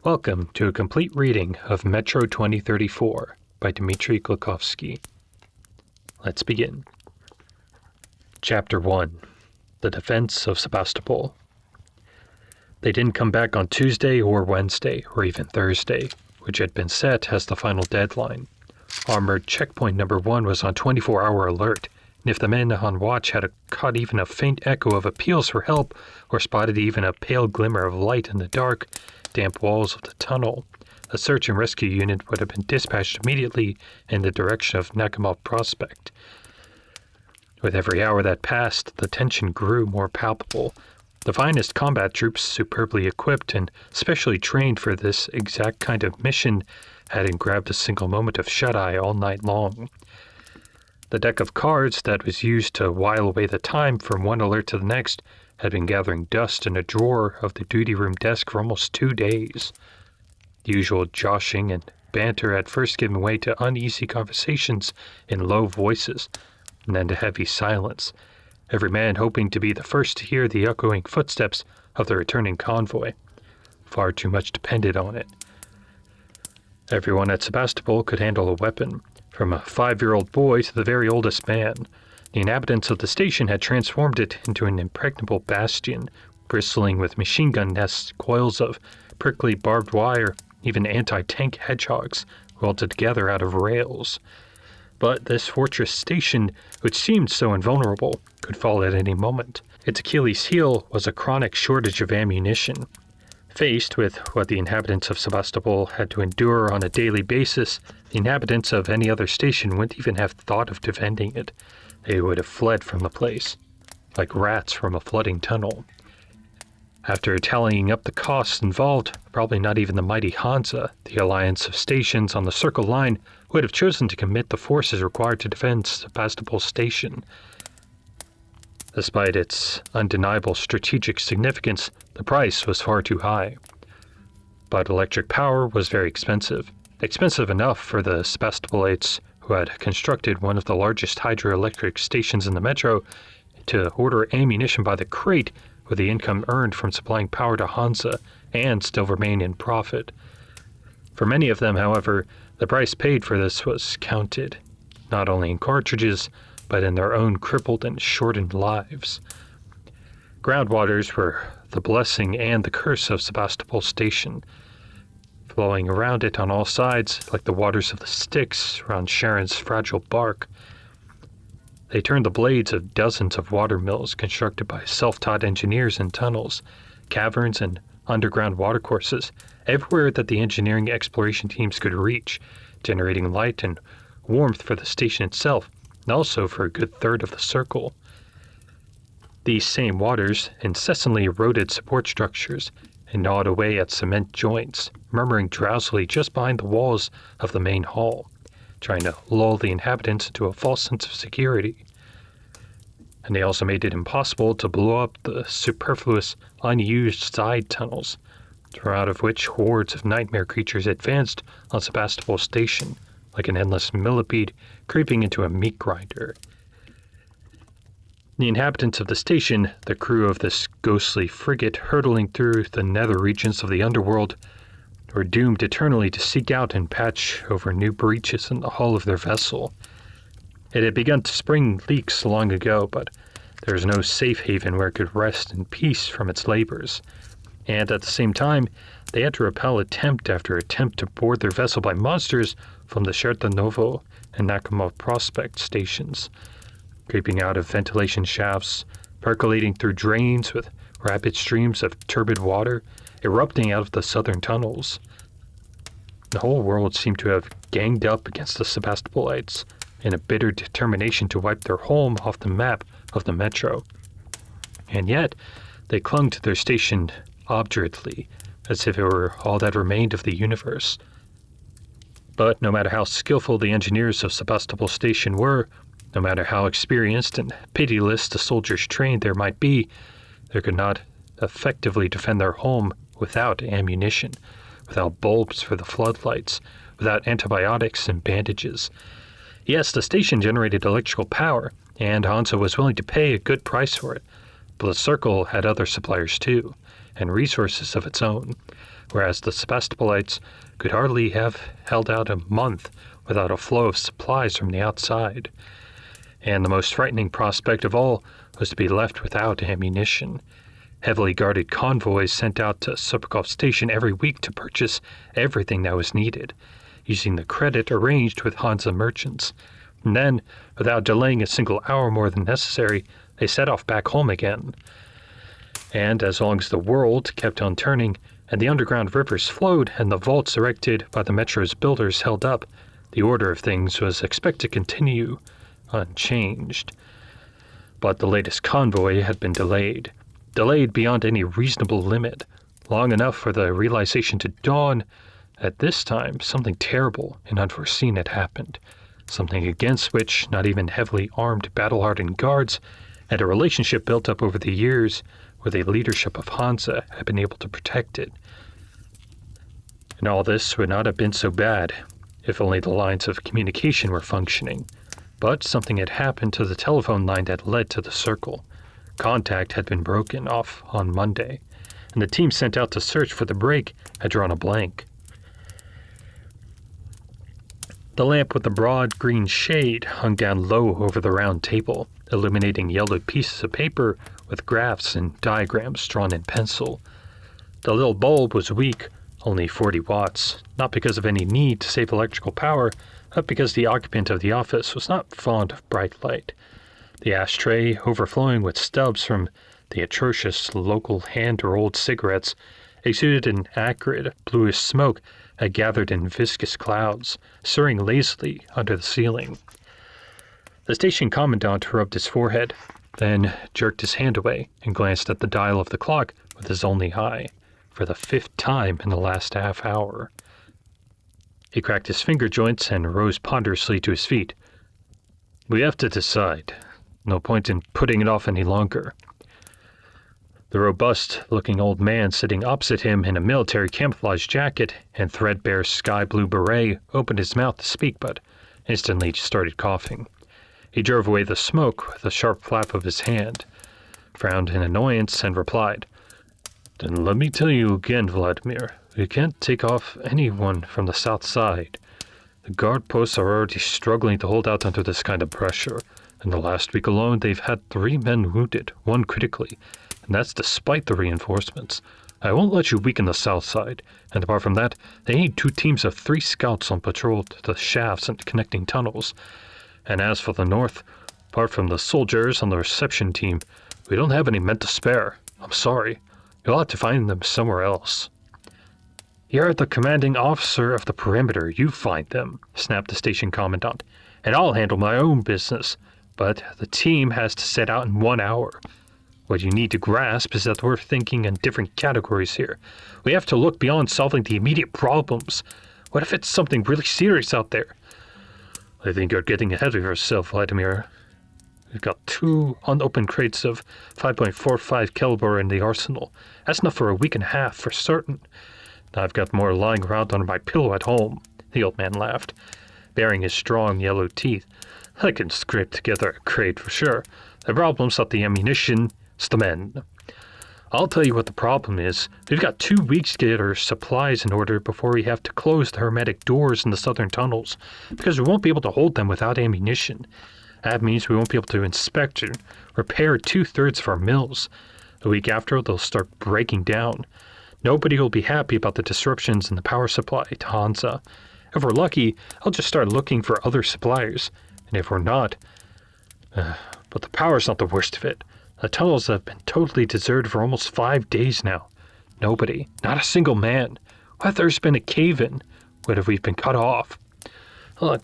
Welcome to a complete reading of Metro 2034 by Dmitry Glukhovsky. Let's begin. Chapter 1. The Defense of Sebastopol. They didn't come back on Tuesday or Wednesday or even Thursday, which had been set as the final deadline. Armored checkpoint number 1 was on 24-hour alert, and if the men on watch had caught even a faint echo of appeals for help or spotted even a pale glimmer of light in the dark, damp walls of the tunnel, a search and rescue unit would have been dispatched immediately in the direction of Nakhimov Prospect. With every hour that passed, the tension grew more palpable. The finest combat troops, superbly equipped and specially trained for this exact kind of mission, hadn't grabbed a single moment of shut-eye all night long. The deck of cards that was used to while away the time from one alert to the next had been gathering dust in a drawer of the duty room desk for almost 2 days. The usual joshing and banter had first given way to uneasy conversations in low voices, and then to heavy silence, every man hoping to be the first to hear the echoing footsteps of the returning convoy. Far too much depended on it. Everyone at Sebastopol could handle a weapon, from a 5-year-old boy to the very oldest man. The inhabitants of the station had transformed it into an impregnable bastion, bristling with machine gun nests, coils of prickly barbed wire, even anti-tank hedgehogs welded together out of rails. But this fortress station, which seemed so invulnerable, could fall at any moment. Its Achilles heel was a chronic shortage of ammunition. Faced with what the inhabitants of Sebastopol had to endure on a daily basis, the inhabitants of any other station wouldn't even have thought of defending it. They would have fled from the place, like rats from a flooding tunnel. After tallying up the costs involved, probably not even the mighty Hansa, the alliance of stations on the Circle Line, would have chosen to commit the forces required to defend Sebastopol Station. Despite its undeniable strategic significance, the price was far too high. But electric power was very expensive enough for the Sebastopolites, who had constructed one of the largest hydroelectric stations in the metro, to order ammunition by the crate with the income earned from supplying power to Hansa and still remain in profit. For many of them, however, the price paid for this was counted, not only in cartridges, but in their own crippled and shortened lives. Groundwaters were the blessing and the curse of Sebastopol Station, flowing around it on all sides like the waters of the Styx around Sharon's fragile bark. They turned the blades of dozens of water mills constructed by self-taught engineers in tunnels, caverns, and underground watercourses, everywhere that the engineering exploration teams could reach, generating light and warmth for the station itself, and also for a good third of the circle. These same waters incessantly eroded support structures and gnawed away at cement joints, murmuring drowsily just behind the walls of the main hall, trying to lull the inhabitants into a false sense of security. And they also made it impossible to blow up the superfluous, unused side tunnels, through out of which hordes of nightmare creatures advanced on Sebastopol Station, like an endless millipede creeping into a meat grinder. The inhabitants of the station, the crew of this ghostly frigate hurtling through the nether regions of the underworld, were doomed eternally to seek out and patch over new breaches in the hull of their vessel. It had begun to spring leaks long ago, but there was no safe haven where it could rest in peace from its labors. And at the same time, they had to repel attempt after attempt to board their vessel by monsters from the Chertonovo and Nakhimov Prospect stations, creeping out of ventilation shafts, percolating through drains with rapid streams of turbid water, erupting out of the southern tunnels. The whole world seemed to have ganged up against the Sebastopolites in a bitter determination to wipe their home off the map of the metro. And yet, they clung to their station obdurately, as if it were all that remained of the universe. But no matter how skillful the engineers of Sebastopol Station were, no matter how experienced and pitiless the soldiers trained there might be, they could not effectively defend their home without ammunition, without bulbs for the floodlights, without antibiotics and bandages. Yes, the station generated electrical power, and Hansa was willing to pay a good price for it, but the Circle had other suppliers too, and resources of its own. whereas the Sebastopolites could hardly have held out a month without a flow of supplies from the outside. And the most frightening prospect of all was to be left without ammunition. Heavily guarded convoys sent out to Sebastopol station every week to purchase everything that was needed, using the credit arranged with Hansa merchants. And then, without delaying a single hour more than necessary, they set off back home again. And as long as the world kept on turning, and the underground rivers flowed, and the vaults erected by the metro's builders held up, the order of things was expected to continue unchanged. But the latest convoy had been delayed beyond any reasonable limit, long enough for the realization to dawn that this time something terrible and unforeseen had happened, something against which not even heavily armed, battle-hardened guards had a relationship built up over the years where the leadership of Hansa had been able to protect it. And all this would not have been so bad if only the lines of communication were functioning. But something had happened to the telephone line that led to the circle. Contact had been broken off on Monday, and the team sent out to search for the break had drawn a blank. The lamp with the broad green shade hung down low over the round table, illuminating yellowed pieces of paper with graphs and diagrams drawn in pencil. The little bulb was weak, only 40 watts, not because of any need to save electrical power, but because the occupant of the office was not fond of bright light. The ashtray, overflowing with stubs from the atrocious local hand-rolled cigarettes, exuded an acrid, bluish smoke that gathered in viscous clouds, soaring lazily under the ceiling. The station commandant rubbed his forehead, then jerked his hand away and glanced at the dial of the clock with his only eye, for the 5th time in the last half hour. He cracked his finger joints and rose ponderously to his feet. "We have to decide. No point in putting it off any longer." The robust-looking old man sitting opposite him in a military camouflage jacket and threadbare sky-blue beret opened his mouth to speak, but instantly started coughing. He drove away the smoke with a sharp flap of his hand, frowned in annoyance, and replied, "Then let me tell you again, Vladimir, we can't take off anyone from the south side. The guard posts are already struggling to hold out under this kind of pressure. In the last week alone, they've had 3 men wounded, 1 critically, and that's despite the reinforcements. I won't let you weaken the south side, and apart from that, they need 2 teams of 3 scouts on patrol to the shafts and connecting tunnels. And as for the north, apart from the soldiers on the reception team, we don't have any men to spare. I'm sorry. You'll have to find them somewhere else." "You're the commanding officer of the perimeter. You find them," snapped the station commandant, "and I'll handle my own business. But the team has to set out in 1 hour. What you need to grasp is that we're thinking in different categories here. We have to look beyond solving the immediate problems. What if it's something really serious out there?" "I think you're getting ahead of yourself, Vladimir. We've got 2 unopened crates of 5.45 caliber in the arsenal. That's enough for a week and a half, for certain. I've got more lying around under my pillow at home," the old man laughed, baring his strong yellow teeth. "I can scrape together a crate for sure. The problem's not the ammunition, it's the men. I'll tell you what the problem is. We've got 2 weeks to get our supplies in order before we have to close the hermetic doors in the southern tunnels, because we won't be able to hold them without ammunition. That means we won't be able to inspect and repair 2/3 of our mills. The week after, they'll start breaking down. Nobody will be happy about the disruptions in the power supply to Hansa. If we're lucky, I'll just start looking for other suppliers. And if we're not... but the power's not the worst of it. The tunnels have been totally deserted for almost 5 days now. Nobody, not a single man. What if there's been a cave-in? What if we've been cut off?"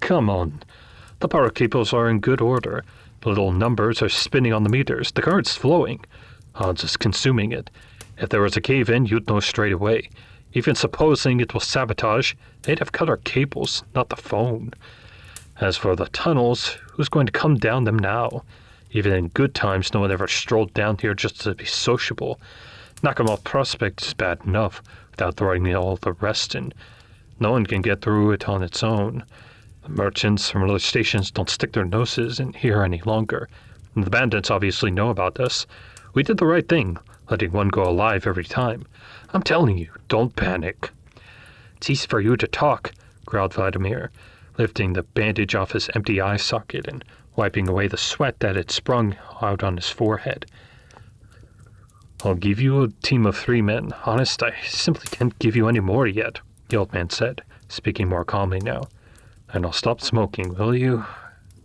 Come on. The power cables are in good order. The little numbers are spinning on the meters. The current's flowing. Hansa's consuming it. If there was a cave-in, you'd know straight away. Even supposing it was sabotage, they'd have cut our cables, not the phone. As for the tunnels, who's going to come down them now? Even in good times, no one ever strolled down here just to be sociable. Knockamoff Prospect is bad enough, without throwing all the rest in. No one can get through it on its own. The merchants from other stations don't stick their noses in here any longer. And the bandits obviously know about us. We did the right thing. letting one go alive every time. I'm telling you, don't panic. It's easy for you to talk, growled Vladimir, lifting the bandage off his empty eye socket and wiping away the sweat that had sprung out on his forehead. I'll give you a team of 3 men. Honest, I simply can't give you any more yet, the old man said, speaking more calmly now. And I'll stop smoking, will you?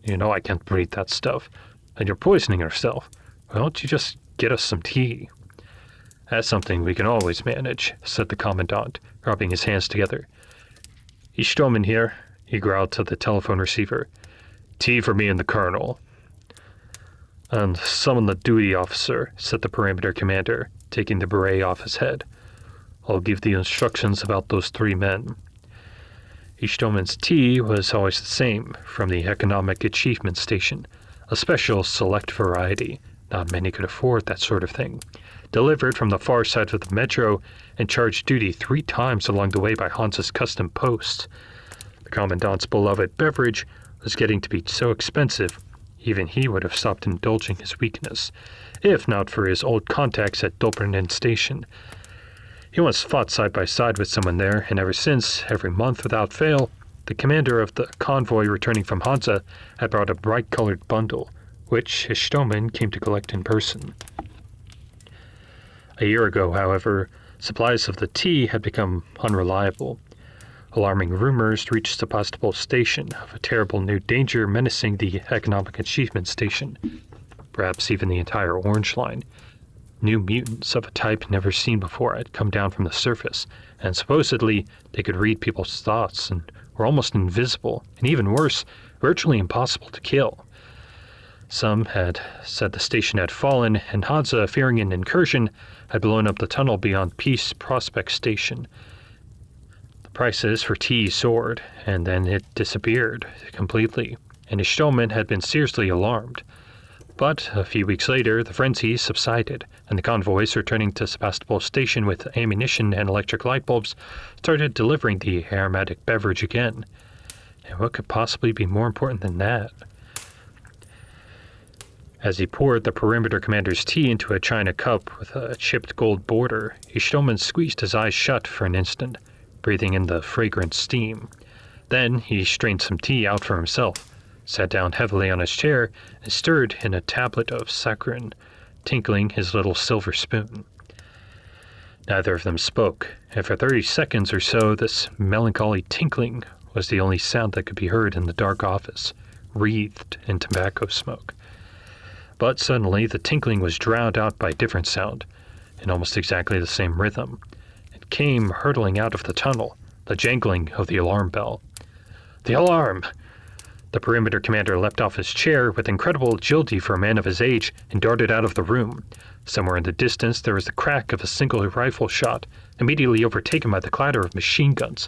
You know I can't breathe that stuff. And you're poisoning yourself. Why don't you just get us some tea? That's something we can always manage, said the commandant, rubbing his hands together. Istomin here, he growled to the telephone receiver. Tea for me and the colonel. And summon the duty officer, said the perimeter commander, taking the beret off his head. I'll give the instructions about those 3 men. Istomin's tea was always the same, from the Economic Achievement Station, a special select variety. Not many could afford that sort of thing. Delivered from the far side of the metro and charged duty 3 times along the way by Hansa's custom posts. The commandant's beloved beverage was getting to be so expensive, even he would have stopped indulging his weakness, if not for his old contacts at Dobrinen Station. He once fought side by side with someone there, and ever since, every month without fail, the commander of the convoy returning from Hansa had brought a bright-colored bundle, which Istomin came to collect in person. A year ago, however, supplies of the tea had become unreliable. Alarming rumors reached Sebastopol station of a terrible new danger menacing the Economic Achievement Station, perhaps even the entire Orange Line. New mutants of a type never seen before had come down from the surface, and supposedly they could read people's thoughts and were almost invisible, and even worse, virtually impossible to kill. Some had said the station had fallen, and Hansa, fearing an incursion, had blown up the tunnel beyond Peace Prospect Station. The prices for tea soared, and then it disappeared completely, and Istomin had been seriously alarmed. But a few weeks later, the frenzy subsided, and the convoys returning to Sebastopol station with ammunition and electric light bulbs started delivering the aromatic beverage again. And what could possibly be more important than that? As he poured the perimeter commander's tea into a china cup with a chipped gold border, Istomin squeezed his eyes shut for an instant, breathing in the fragrant steam. Then he strained some tea out for himself, sat down heavily on his chair, and stirred in a tablet of saccharin, tinkling his little silver spoon. Neither of them spoke, and for 30 seconds or so this melancholy tinkling was the only sound that could be heard in the dark office, wreathed in tobacco smoke. But suddenly the tinkling was drowned out by a different sound, in almost exactly the same rhythm. It came hurtling out of the tunnel, the jangling of the alarm bell. The alarm! The perimeter commander leapt off his chair with incredible agility for a man of his age and darted out of the room. Somewhere in the distance there was the crack of a single rifle shot, immediately overtaken by the clatter of machine guns.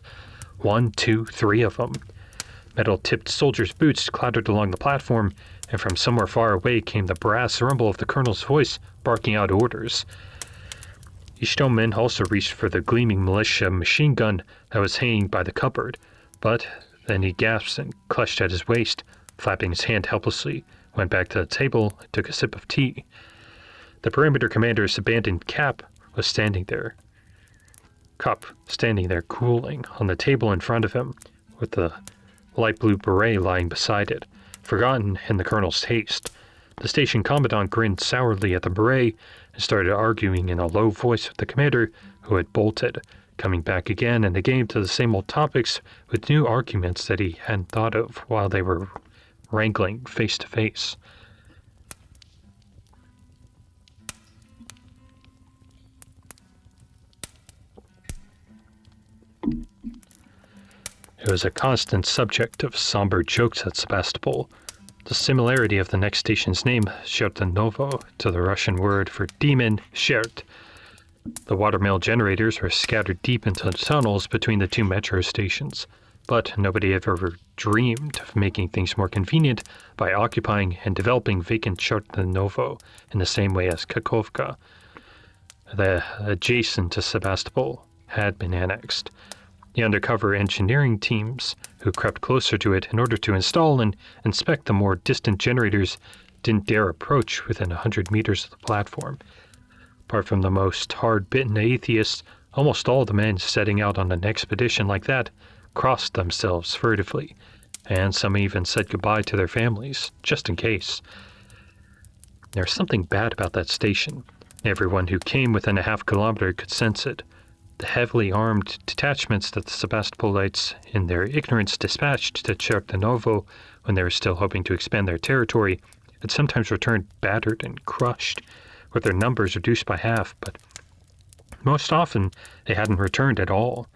1, 2, 3 of them. Metal-tipped soldiers' boots clattered along the platform, and from somewhere far away came the brass rumble of the colonel's voice barking out orders. Istomin also reached for the gleaming militia machine gun that was hanging by the cupboard, but then he gasped and clutched at his waist, flapping his hand helplessly, went back to the table and took a sip of tea. The perimeter commander's abandoned cap was standing there. Standing there cooling on the table in front of him, with the light blue beret lying beside it, forgotten in the colonel's haste. The station commandant grinned sourly at the beret and started arguing in a low voice with the commander, who had bolted, coming back again and again to the same old topics with new arguments that he hadn't thought of while they were wrangling face to face. It was a constant subject of somber jokes at Sebastopol. The similarity of the next station's name, Chertonovo, to the Russian word for demon, Shert. The watermill generators were scattered deep into the tunnels between the 2 metro stations, but nobody had ever dreamed of making things more convenient by occupying and developing vacant Chertonovo in the same way as Glukhovsky, the adjacent to Sebastopol, had been annexed. The undercover engineering teams who crept closer to it in order to install and inspect the more distant generators didn't dare approach within 100 meters of the platform. Apart from the most hard-bitten atheists, almost all the men setting out on an expedition like that crossed themselves furtively, and some even said goodbye to their families, just in case. There was something bad about that station. Everyone who came within a half-kilometer could sense it. The heavily armed detachments that the Sebastopolites, in their ignorance, dispatched to Chertonovo when they were still hoping to expand their territory, had sometimes returned battered and crushed, with their numbers reduced by half, but most often they hadn't returned at all.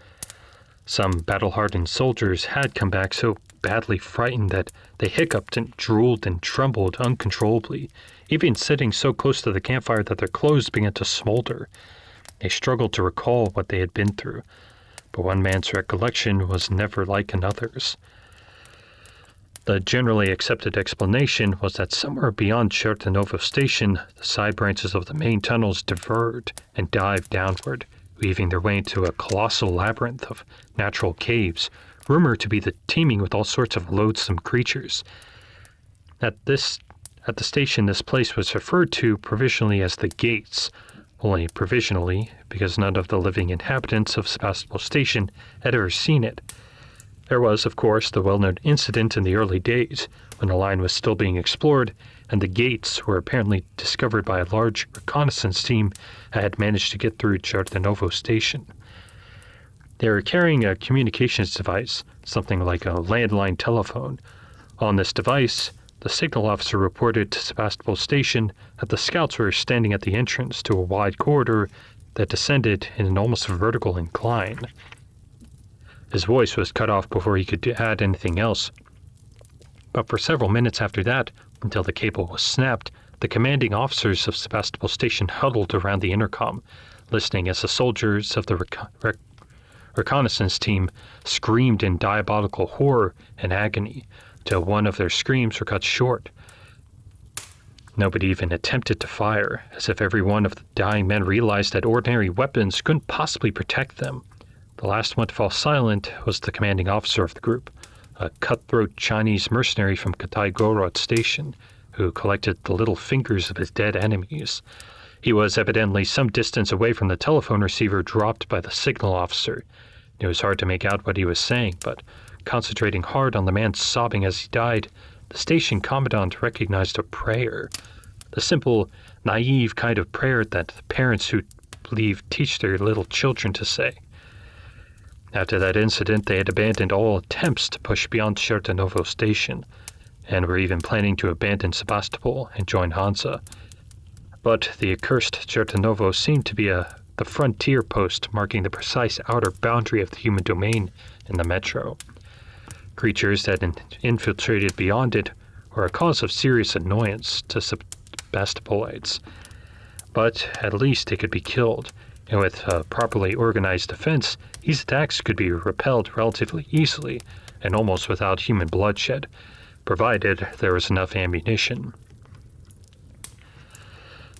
Some battle-hardened soldiers had come back so badly frightened that they hiccuped and drooled and trembled uncontrollably, even sitting so close to the campfire that their clothes began to smolder. They struggled to recall what they had been through, but one man's recollection was never like another's. The generally accepted explanation was that somewhere beyond Chertonovo station, the side branches of the main tunnels diverged and dived downward, weaving their way into a colossal labyrinth of natural caves, rumored to be teeming with all sorts of loathsome creatures. At the station, this place was referred to provisionally as the Gates, only provisionally because none of the living inhabitants of Sebastopol station had ever seen it. There was, of course, the well-known incident in the early days, when the line was still being explored, and the gates were apparently discovered by a large reconnaissance team that had managed to get through Chertonovo station. They were carrying a communications device, something like a landline telephone. On this device, the signal officer reported to Sebastopol station that the scouts were standing at the entrance to a wide corridor that descended in an almost vertical incline. His voice was cut off before he could add anything else. But for several minutes after that, until the cable was snapped, the commanding officers of Sebastopol station huddled around the intercom, listening as the soldiers of the reconnaissance team screamed in diabolical horror and agony, till one of their screams were cut short. Nobody even attempted to fire, as if every one of the dying men realized that ordinary weapons couldn't possibly protect them. The last one to fall silent was the commanding officer of the group, a cutthroat Chinese mercenary from Kitaygorod station, who collected the little fingers of his dead enemies. He was evidently some distance away from the telephone receiver dropped by the signal officer. It was hard to make out what he was saying, but concentrating hard on the man sobbing as he died, the station commandant recognized a prayer. The simple, naive kind of prayer that the parents who believe teach their little children to say. After that incident, they had abandoned all attempts to push beyond Chertonovo station, and were even planning to abandon Sebastopol and join Hansa. But the accursed Chertonovo seemed to be the frontier post marking the precise outer boundary of the human domain in the metro. Creatures that had infiltrated beyond it were a cause of serious annoyance to Sebastopolites. But at least they could be killed, and with a properly organized defense, these attacks could be repelled relatively easily and almost without human bloodshed, provided there was enough ammunition.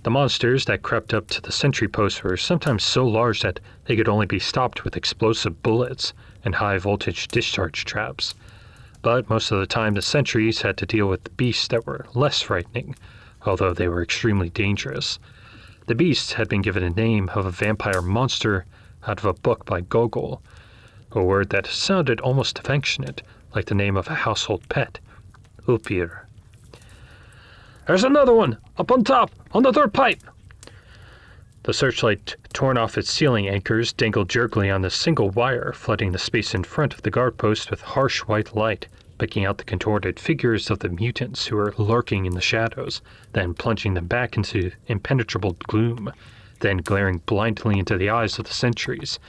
The monsters that crept up to the sentry posts were sometimes so large that they could only be stopped with explosive bullets and high-voltage discharge traps. But most of the time the sentries had to deal with beasts that were less frightening, although they were extremely dangerous. The beasts had been given a name of a vampire monster out of a book by Gogol, a word that sounded almost affectionate, like the name of a household pet, Upir. "There's another one! Up on top! On the third pipe!" The searchlight, torn off its ceiling anchors, dangled jerkily on a single wire, flooding the space in front of the guard post with harsh white light, picking out the contorted figures of the mutants who were lurking in the shadows, then plunging them back into impenetrable gloom, then glaring blindly into the eyes of the sentries.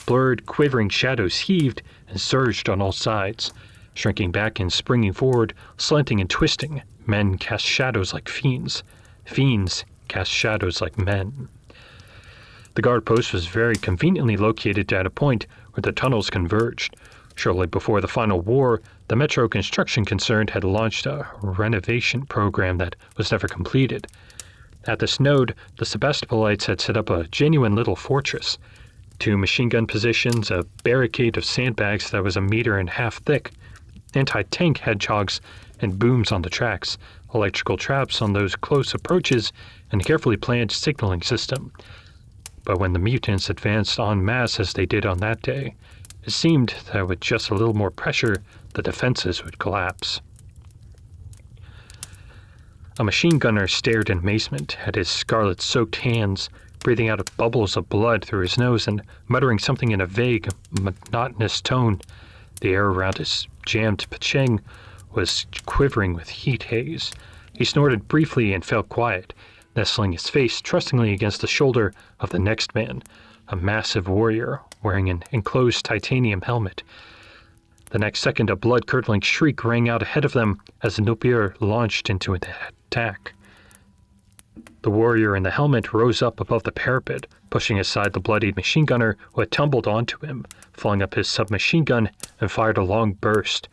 Blurred, quivering shadows heaved and surged on all sides. Shrinking back and springing forward, slanting and twisting, men cast shadows like fiends. Fiends cast shadows like men. The guard post was very conveniently located at a point where the tunnels converged. Shortly before the final war, the metro construction concern had launched a renovation program that was never completed. At this node, the Sebastopolites had set up a genuine little fortress. 2 machine gun positions, a barricade of sandbags that was 1.5 meters thick, anti-tank hedgehogs and booms on the tracks, electrical traps on those close approaches, and a carefully planned signaling system. But when the mutants advanced en masse as they did on that day, it seemed that with just a little more pressure, the defenses would collapse. A machine gunner stared in amazement at his scarlet-soaked hands, breathing out bubbles of blood through his nose and muttering something in a vague, monotonous tone. The air around his jammed pacheng was quivering with heat haze. He snorted briefly and fell quiet, nestling his face trustingly against the shoulder of the next man, a massive warrior wearing an enclosed titanium helmet. The next second, a blood-curdling shriek rang out ahead of them as the Nupier launched into an attack. The warrior in the helmet rose up above the parapet, pushing aside the bloodied machine gunner who had tumbled onto him, flung up his submachine gun, and fired a long burst.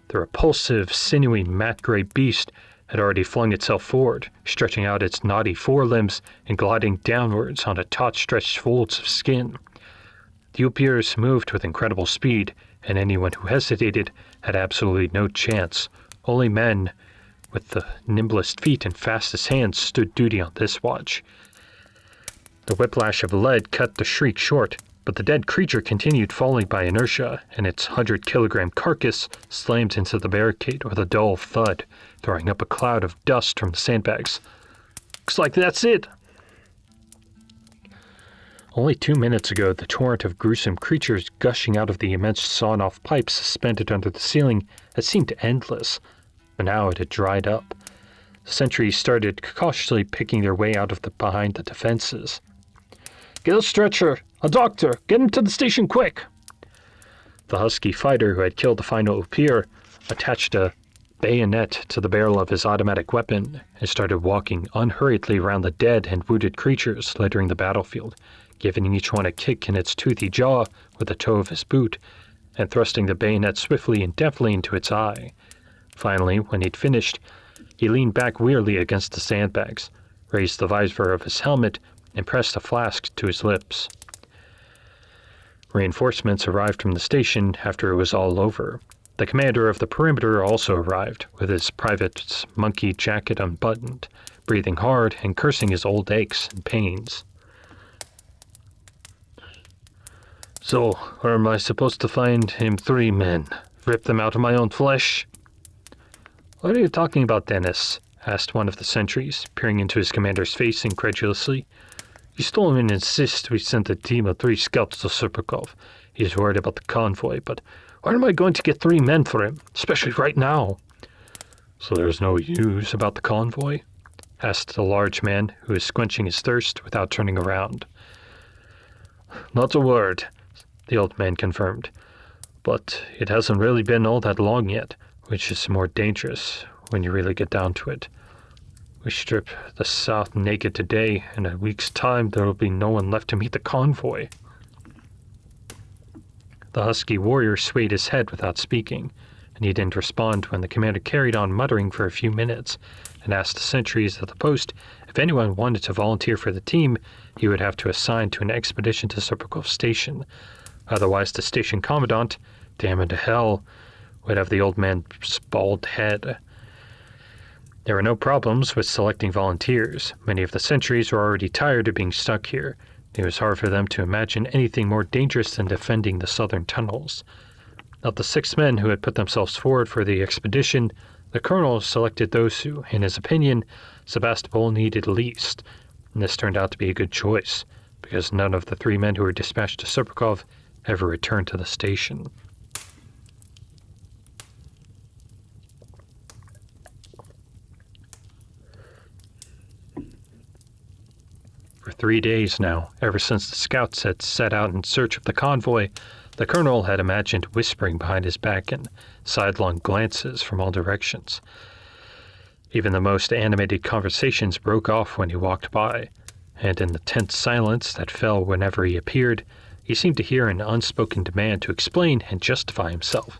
The repulsive, sinewy, matte-gray beast had already flung itself forward, stretching out its knotty forelimbs and gliding downwards onto taut-stretched folds of skin. The Upiers moved with incredible speed, and anyone who hesitated had absolutely no chance. Only men with the nimblest feet and fastest hands stood duty on this watch. The whiplash of lead cut the shriek short, but the dead creature continued falling by inertia, and its 100-kilogram carcass slammed into the barricade with a dull thud, throwing up a cloud of dust from the sandbags. "Looks like that's it." Only 2 minutes ago, the torrent of gruesome creatures gushing out of the immense sawn-off pipes suspended under the ceiling had seemed endless, but now it had dried up. The sentries started cautiously picking their way out of behind the defenses. "Get a stretcher! A doctor! Get him to the station quick!" The husky fighter who had killed the final Upier attached a bayonet to the barrel of his automatic weapon and started walking unhurriedly around the dead and wounded creatures littering the battlefield, giving each one a kick in its toothy jaw with the toe of his boot, and thrusting the bayonet swiftly and deftly into its eye. Finally, when he'd finished, he leaned back wearily against the sandbags, raised the visor of his helmet, and pressed a flask to his lips. Reinforcements arrived from the station after it was all over. The commander of the perimeter also arrived, with his private's monkey jacket unbuttoned, breathing hard and cursing his old aches and pains. "So, where am I supposed to find him 3 men? Rip them out of my own flesh?" "What are you talking about, Dennis?" asked one of the sentries, peering into his commander's face incredulously. "You stole him and insist we sent a team of 3 scouts to Serpukov. He's worried about the convoy, but where am I going to get 3 men for him, especially right now?" "So there's no news about the convoy?" asked the large man, who was quenching his thirst without turning around. "Not a word," the old man confirmed. "But it hasn't really been all that long yet, which is more dangerous when you really get down to it. We strip the South naked today, and in a week's time there will be no one left to meet the convoy." The husky warrior swayed his head without speaking, and he didn't respond when the commander carried on muttering for a few minutes and asked the sentries at the post if anyone wanted to volunteer for the team he would have to assign to an expedition to Serpukov Station. Otherwise the station commandant, damn it to hell, would have the old man's bald head. There were no problems with selecting volunteers. Many of the sentries were already tired of being stuck here. It was hard for them to imagine anything more dangerous than defending the southern tunnels. Of the 6 men who had put themselves forward for the expedition, the colonel selected those who, in his opinion, Sebastopol needed least, and this turned out to be a good choice, because none of the 3 men who were dispatched to Serpukov ever returned to the station. For 3 days now, ever since the scouts had set out in search of the convoy, the colonel had imagined whispering behind his back and sidelong glances from all directions. Even the most animated conversations broke off when he walked by, and in the tense silence that fell whenever he appeared, he seemed to hear an unspoken demand to explain and justify himself.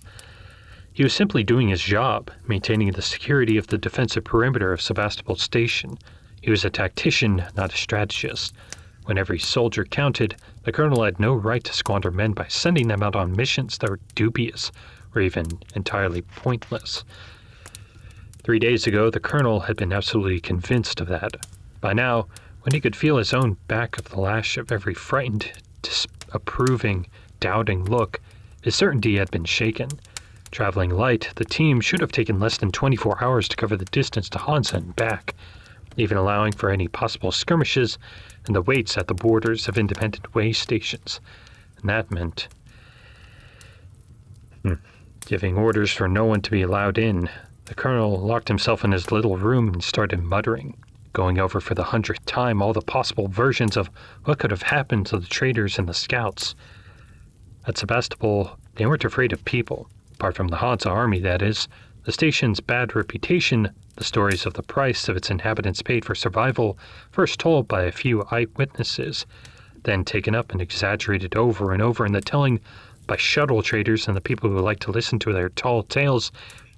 He was simply doing his job, maintaining the security of the defensive perimeter of Sebastopol Station. He was a tactician, not a strategist. When every soldier counted, the colonel had no right to squander men by sending them out on missions that were dubious or even entirely pointless. 3 days ago, the colonel had been absolutely convinced of that. By now, when he could feel his own back of the lash of every frightened, disapproving, doubting look, his certainty had been shaken. Traveling light, the team should have taken less than 24 hours to cover the distance to Hansa and back, even allowing for any possible skirmishes and the waits at the borders of independent way stations. And that meant giving orders for no one to be allowed in. The colonel locked himself in his little room and started muttering, going over for the 100th time all the possible versions of what could have happened to the traders and the scouts. At Sebastopol, they weren't afraid of people, apart from the Hansa army, that is. The station's bad reputation, the stories of the price of its inhabitants paid for survival, first told by a few eyewitnesses, then taken up and exaggerated over and over in the telling by shuttle traders and the people who like to listen to their tall tales,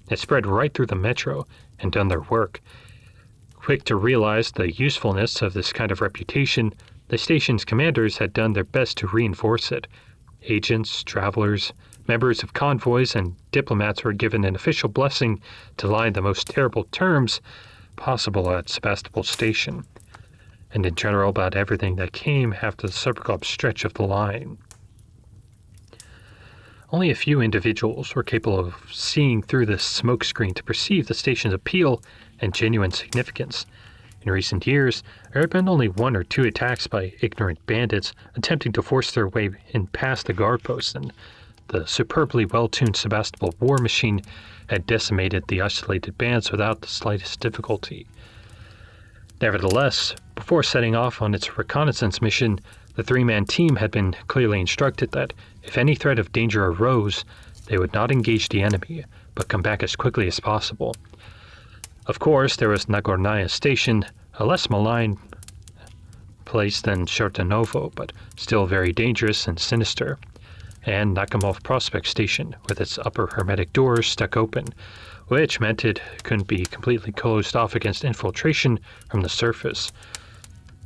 had spread right through the metro and done their work. Quick to realize the usefulness of this kind of reputation, the station's commanders had done their best to reinforce it. Agents, travelers, members of convoys, and diplomats were given an official blessing to lie in the most terrible terms possible at Sebastopol station, and in general about everything that came after the Sebastopol stretch of the line. Only a few individuals were capable of seeing through this smokescreen to perceive the station's appeal and genuine significance. In recent years, there had been only 1 or 2 attacks by ignorant bandits attempting to force their way in past the guard posts, and the superbly well-tuned Sebastopol war machine had decimated the isolated bands without the slightest difficulty. Nevertheless, before setting off on its reconnaissance mission, the 3-man team had been clearly instructed that if any threat of danger arose, they would not engage the enemy, but come back as quickly as possible. Of course, there was Nagornaya Station, a less malign place than Chertonovo, but still very dangerous and sinister, and Nakhimov Prospect Station, with its upper hermetic doors stuck open, which meant it couldn't be completely closed off against infiltration from the surface.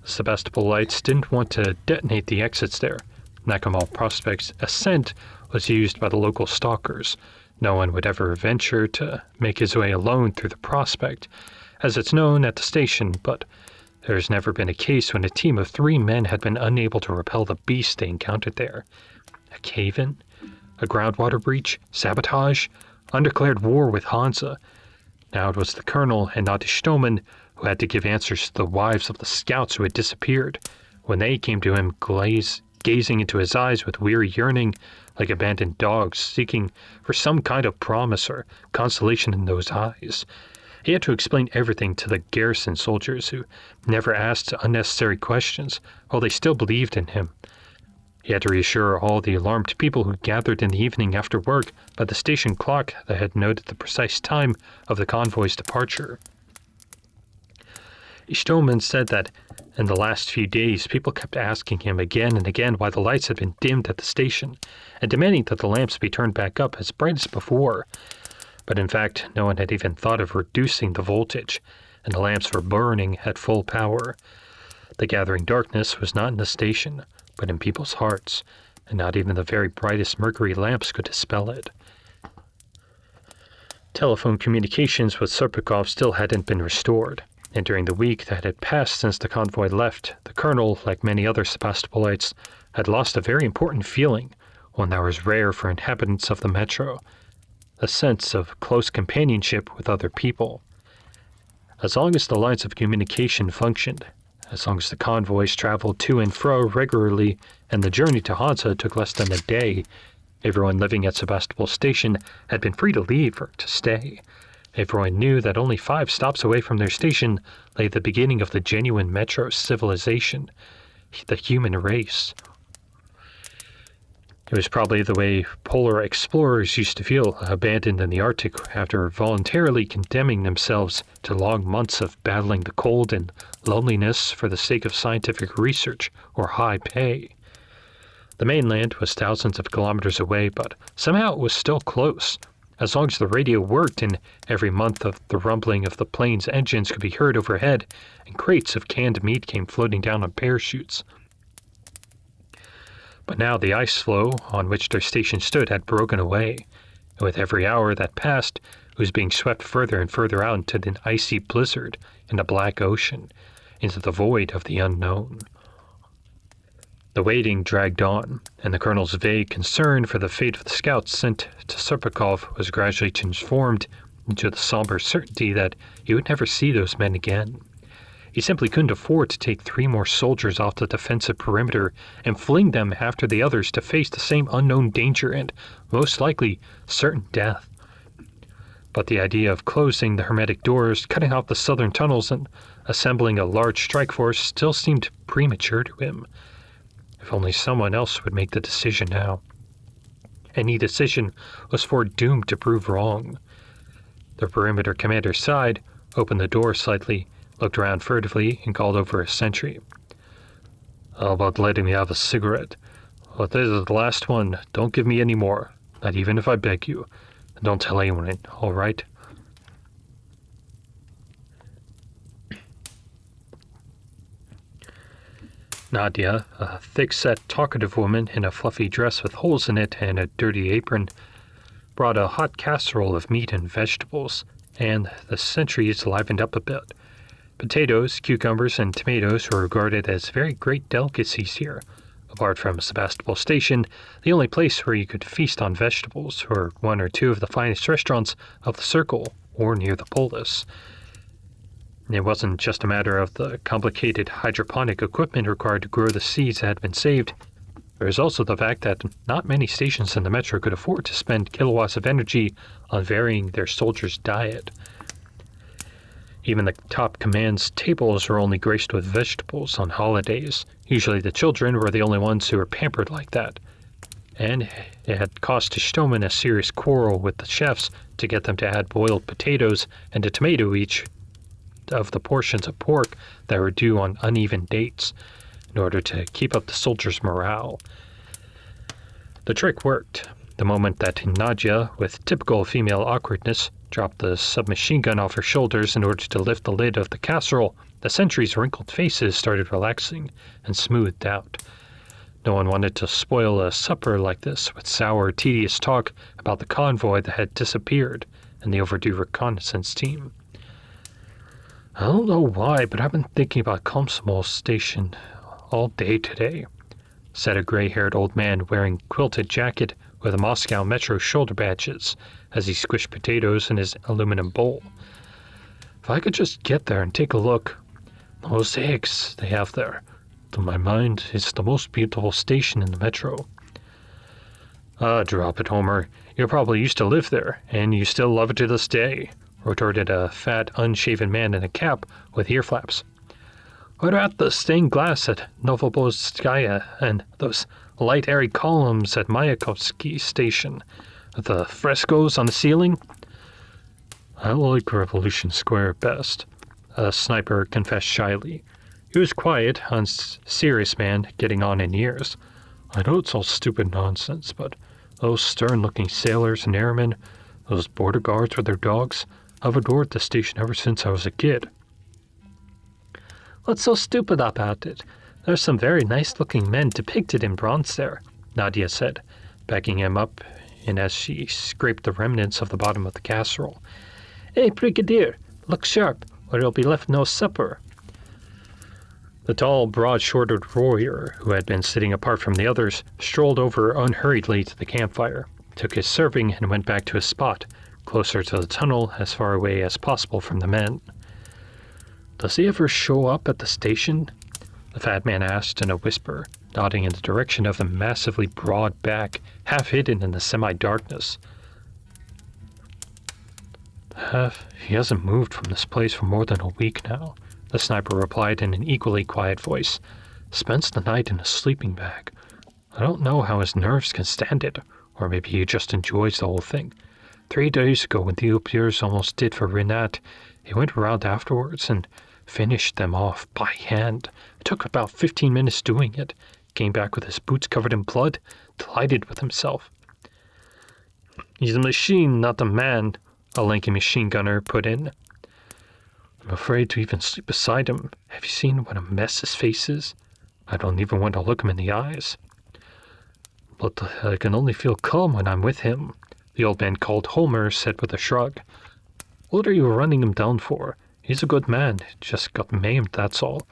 The Sebastopolites didn't want to detonate the exits there. Nakhimov Prospect's ascent was used by the local stalkers. No one would ever venture to make his way alone through the prospect, as it's known at the station, but there's never been a case when a team of 3 men had been unable to repel the beast they encountered there. A cave-in? A groundwater breach? Sabotage? Undeclared war with Hansa? Now it was the colonel and not Istomin who had to give answers to the wives of the scouts who had disappeared. When they came to him, gazing into his eyes with weary yearning, like abandoned dogs seeking for some kind of promise or consolation in those eyes. He had to explain everything to the garrison soldiers who never asked unnecessary questions, while they still believed in him. He had to reassure all the alarmed people who gathered in the evening after work by the station clock that had noted the precise time of the convoy's departure. Istomin said that in the last few days people kept asking him again and again why the lights had been dimmed at the station, and demanding that the lamps be turned back up as bright as before. But in fact, no one had even thought of reducing the voltage, and the lamps were burning at full power. The gathering darkness was not in the station, but in people's hearts, and not even the very brightest mercury lamps could dispel it. Telephone communications with Serpukhov still hadn't been restored, and during the week that had passed since the convoy left, the colonel, like many other Sebastopolites, had lost a very important feeling, one that was rare for inhabitants of the metro, a sense of close companionship with other people. As long as the lines of communication functioned, as long as the convoys traveled to and fro regularly and the journey to Hansa took less than a day, everyone living at Sebastopol station had been free to leave or to stay. Everyone knew that only 5 stops away from their station lay the beginning of the genuine metro civilization, the human race. It was probably the way polar explorers used to feel abandoned in the Arctic after voluntarily condemning themselves to long months of battling the cold and loneliness for the sake of scientific research or high pay. The mainland was thousands of kilometers away, but somehow it was still close. As long as the radio worked and every month of the rumbling of the plane's engines could be heard overhead, and crates of canned meat came floating down on parachutes. But now the ice floe on which their station stood had broken away, and with every hour that passed, it was being swept further and further out into an icy blizzard in the black ocean. into the void of the unknown. The waiting dragged on, and the colonel's vague concern for the fate of the scouts sent to Serpukhov was gradually transformed into the somber certainty that he would never see those men again. He simply couldn't afford to take 3 more soldiers off the defensive perimeter and fling them after the others to face the same unknown danger and, most likely, certain death. But the idea of closing the hermetic doors, cutting off the southern tunnels, and assembling a large strike force still seemed premature to him. If only someone else would make the decision now. Any decision was foredoomed to prove wrong. The perimeter commander sighed, opened the door slightly, looked around furtively, and called over a sentry. "How about letting me have a cigarette? Well, this is the last one. Don't give me any more, not even if I beg you. And don't tell anyone, all right?" Nadia, a thick-set, talkative woman in a fluffy dress with holes in it and a dirty apron, brought a hot casserole of meat and vegetables, and the sentries livened up a bit. Potatoes, cucumbers, and tomatoes were regarded as very great delicacies here. Apart from Sebastopol Station, the only place where you could feast on vegetables were 1 or 2 of the finest restaurants of the Circle or near the Polis. It wasn't just a matter of the complicated hydroponic equipment required to grow the seeds that had been saved. There was also the fact that not many stations in the metro could afford to spend kilowatts of energy on varying their soldiers' diet. Even the top command's tables were only graced with vegetables on holidays. Usually the children were the only ones who were pampered like that. And it had cost Stoneman a serious quarrel with the chefs to get them to add boiled potatoes and a tomato each of the portions of pork that were due on uneven dates in order to keep up the soldiers' morale. The trick worked. The moment that Nadia, with typical female awkwardness, dropped the submachine gun off her shoulders in order to lift the lid of the casserole, the sentries' wrinkled faces started relaxing and smoothed out. No one wanted to spoil a supper like this with sour, tedious talk about the convoy that had disappeared and the overdue reconnaissance team. "I don't know why, but I've been thinking about Komsomol Station all day today," said a gray-haired old man wearing quilted jacket with a Moscow Metro shoulder badges as he squished potatoes in his aluminum bowl. "If I could just get there and take a look. Those eggs they have there, to my mind, it's the most beautiful station in the metro." "Ah, drop it, Homer. You probably used to live there, and you still love it to this day," retorted a fat, unshaven man in a cap with ear flaps. "What about the stained glass at Novobozhskaya and those light airy columns at Mayakovsky Station, with the frescoes on the ceiling?" "I like Revolution Square best," a sniper confessed shyly. He was quiet, serious man, getting on in years. "I know it's all stupid nonsense, but those stern-looking sailors and airmen, those border guards with their dogs, I've adored the station ever since I was a kid." "What's so stupid about it? There's some very nice-looking men depicted in bronze there," Nadia said, backing him up in as she scraped the remnants of the bottom of the casserole. "Hey, Brigadier, look sharp, or you'll be left no supper." The tall, broad-shouldered warrior, who had been sitting apart from the others, strolled over unhurriedly to the campfire, took his serving, and went back to his spot, closer to the tunnel, as far away as possible from the men. "Does he ever show up at the station?" the fat man asked in a whisper, nodding in the direction of the massively broad back, half hidden in the semi-darkness. "He hasn't moved from this place for more than a week now," the sniper replied in an equally quiet voice. "Spends the night in a sleeping bag. I don't know how his nerves can stand it, or maybe he just enjoys the whole thing. 3 days ago, when the Upiers almost did for Renat, he went around afterwards and finished them off by hand. It took about 15 minutes doing it. Came back with his boots covered in blood, delighted with himself." "He's a machine, not a man," a lanky machine gunner put in. "I'm afraid to even sleep beside him. Have you seen what a mess his face is? I don't even want to look him in the eyes." "But I can only feel calm when I'm with him," the old man called Homer said with a shrug. "What are you running him down for? He's a good man, just got maimed, that's all.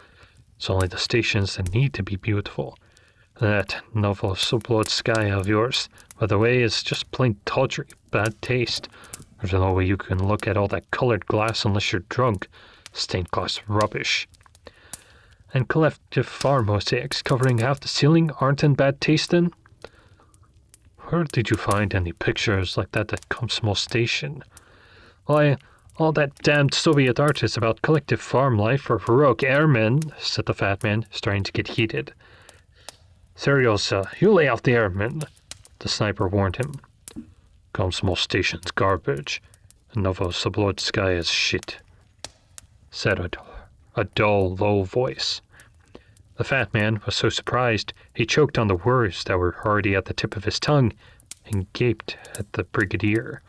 It's only the stations that need to be beautiful. That Novosibirskaya of yours, by the way, is just plain tawdry, bad taste. There's no way you can look at all that colored glass unless you're drunk. Stained glass rubbish. And collective farm mosaics covering half the ceiling aren't in bad taste then? Where did you find any pictures like that at Komsomol Station? Why, all that damned Soviet art is about collective farm life for heroic airmen, said the fat man, starting to get heated. Seryosa, you lay off the airmen, the sniper warned him. Komsomol Station's garbage, and Novosibirskaya's shit, said a dull, low voice. The fat man was so surprised he choked on the words that were already at the tip of his tongue and gaped at the brigadier.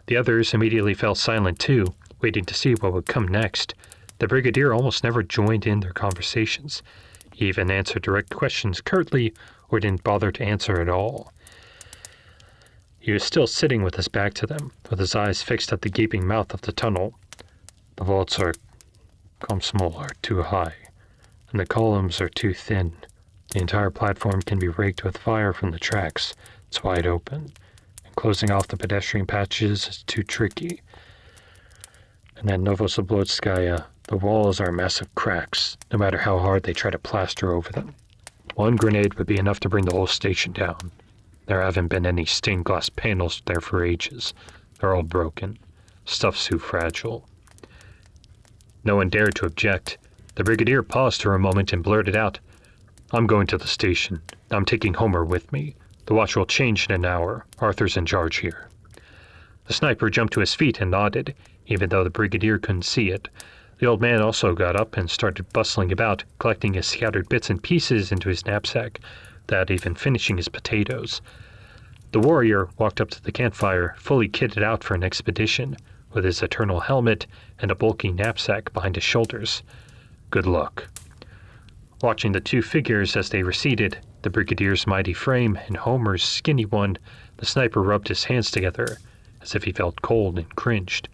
The others immediately fell silent too, waiting to see what would come next. The brigadier almost never joined in their conversations. He even answered direct questions curtly or didn't bother to answer at all. He was still sitting with his back to them, with his eyes fixed at the gaping mouth of the tunnel. The vaults are Komsomol are too high, and the columns are too thin. The entire platform can be raked with fire from the tracks. It's wide open, and closing off the pedestrian patches is too tricky. And at Novosibirskaya, the walls are massive cracks, no matter how hard they try to plaster over them. One grenade would be enough to bring the whole station down. There haven't been any stained glass panels there for ages. They're all broken. Stuff's too fragile. No one dared to object. The brigadier paused for a moment and blurted out, I'm going to the station. I'm taking Homer with me. The watch will change in an hour. Arthur's in charge here. The sniper jumped to his feet and nodded, even though the brigadier couldn't see it. The old man also got up and started bustling about, collecting his scattered bits and pieces into his knapsack, without even finishing his potatoes. The warrior walked up to the campfire, fully kitted out for an expedition, with his eternal helmet and a bulky knapsack behind his shoulders. Good luck. Watching the two figures as they receded, the brigadier's mighty frame and Homer's skinny one, the sniper rubbed his hands together, as if he felt cold and cringed.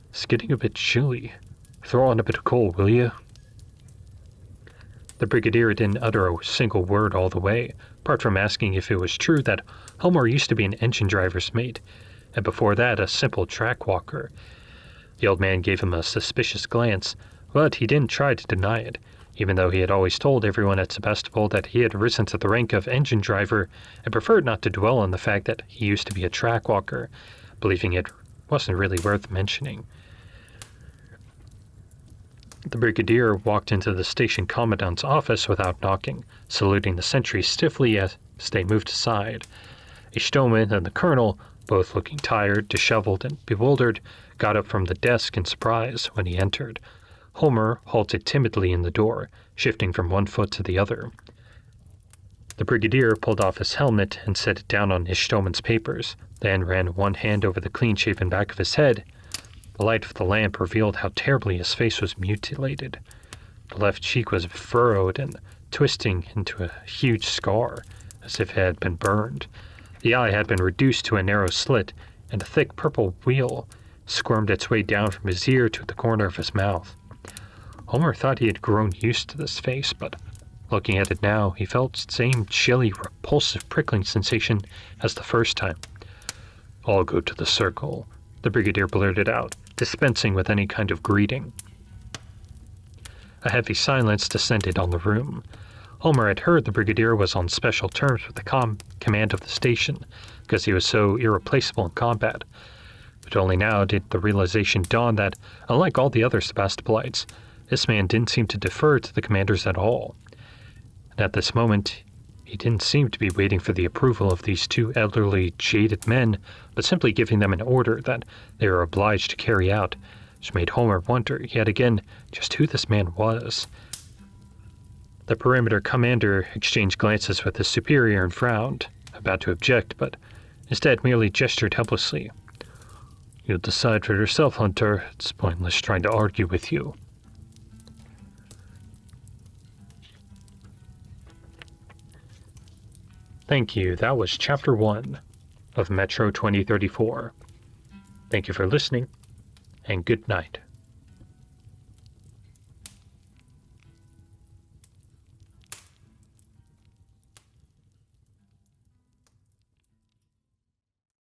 It's getting a bit chilly. Throw on a bit of coal, will you? The brigadier didn't utter a single word all the way, apart from asking if it was true that Homer used to be an engine driver's mate, and before that a simple track walker. The old man gave him a suspicious glance, but he didn't try to deny it, even though he had always told everyone at Sebastopol that he had risen to the rank of engine driver and preferred not to dwell on the fact that he used to be a track walker, believing it wasn't really worth mentioning. The brigadier walked into the station commandant's office without knocking, saluting the sentry stiffly as they moved aside. Ishtomin and the colonel, both looking tired, disheveled, and bewildered, got up from the desk in surprise when he entered. Homer halted timidly in the door, shifting from one foot to the other. The brigadier pulled off his helmet and set it down on Ishtomin's papers, then ran one hand over the clean-shaven back of his head. The light of the lamp revealed how terribly his face was mutilated. The left cheek was furrowed and twisting into a huge scar, as if it had been burned. The eye had been reduced to a narrow slit, and a thick purple wheal squirmed its way down from his ear to the corner of his mouth. Homer thought he had grown used to this face, but looking at it now, he felt the same chilly, repulsive, prickling sensation as the first time. I'll go to the circle, the brigadier blurted out, dispensing with any kind of greeting. A heavy silence descended on the room. Homer had heard the brigadier was on special terms with the command of the station, because he was so irreplaceable in combat. But only now did the realization dawn that, unlike all the other Sebastopolites, this man didn't seem to defer to the commanders at all. And at this moment, he didn't seem to be waiting for the approval of these two elderly, jaded men, but simply giving them an order that they were obliged to carry out, which made Homer wonder yet again just who this man was. The perimeter commander exchanged glances with his superior and frowned, about to object, but instead merely gestured helplessly. You'll decide for yourself, Hunter. It's pointless trying to argue with you. Thank you. That was Chapter 1 of Metro 2034. Thank you for listening, and good night.